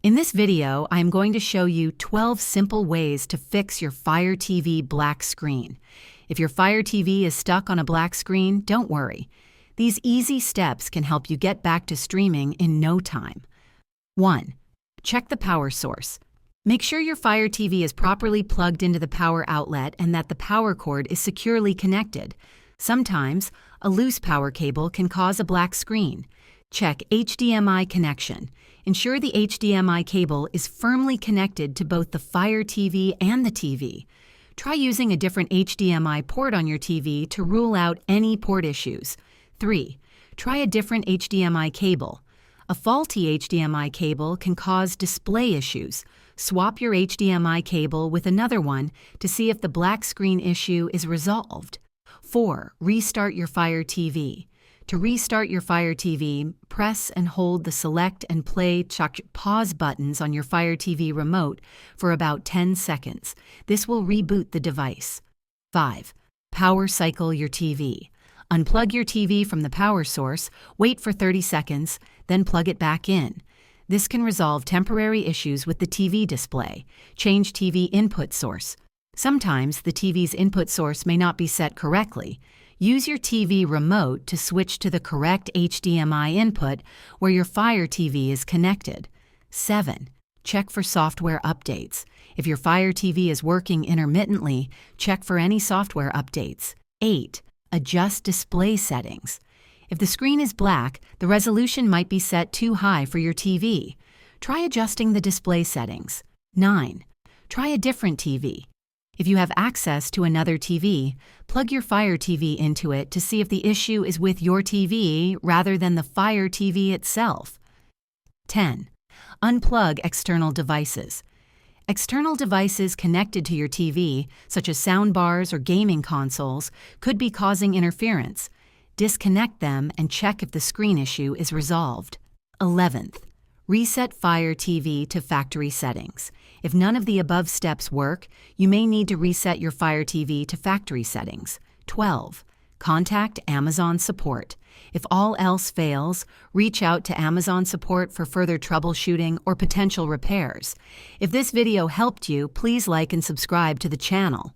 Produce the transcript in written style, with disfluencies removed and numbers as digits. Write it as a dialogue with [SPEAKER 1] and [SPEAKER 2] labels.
[SPEAKER 1] In this video, I am going to show you 12 simple ways to fix your Fire TV black screen. If your Fire TV is stuck on a black screen, don't worry. These easy steps can help you get back to streaming in no time. 1. Check the power source. Make sure your Fire TV is properly plugged into the power outlet and that the power cord is securely connected. Sometimes, a loose power cable can cause a black screen. Check HDMI connection. Ensure the HDMI cable is firmly connected to both the Fire TV and the TV. Try using a different HDMI port on your TV to rule out any port issues. 3. Try a different HDMI cable. A faulty HDMI cable can cause display issues. Swap your HDMI cable with another one to see if the black screen issue is resolved. 4. Restart your Fire TV. To restart your Fire TV, press and hold the select and play pause buttons on your Fire TV remote for about 10 seconds. This will reboot the device. 5. Power cycle your TV. Unplug your TV from the power source, wait for 30 seconds, then plug it back in. This can resolve temporary issues with the TV display. Change TV input source. Sometimes the TV's input source may not be set correctly. Use your TV remote to switch to the correct HDMI input where your Fire TV is connected. 7. Check for software updates. If your Fire TV is working intermittently, check for any software updates. 8. Adjust display settings. If the screen is black, the resolution might be set too high for your TV. Try adjusting the display settings. 9. Try a different TV. If you have access to another TV, plug your Fire TV into it to see if the issue is with your TV rather than the Fire TV itself. 10. Unplug external devices. External devices connected to your TV, such as soundbars or gaming consoles, could be causing interference. Disconnect them and check if the screen issue is resolved. 11th. Reset Fire TV to factory settings. If none of the above steps work, you may need to reset your Fire TV to factory settings. 12. Contact Amazon support. If all else fails, reach out to Amazon support for further troubleshooting or potential repairs. If this video helped you, please like and subscribe to the channel.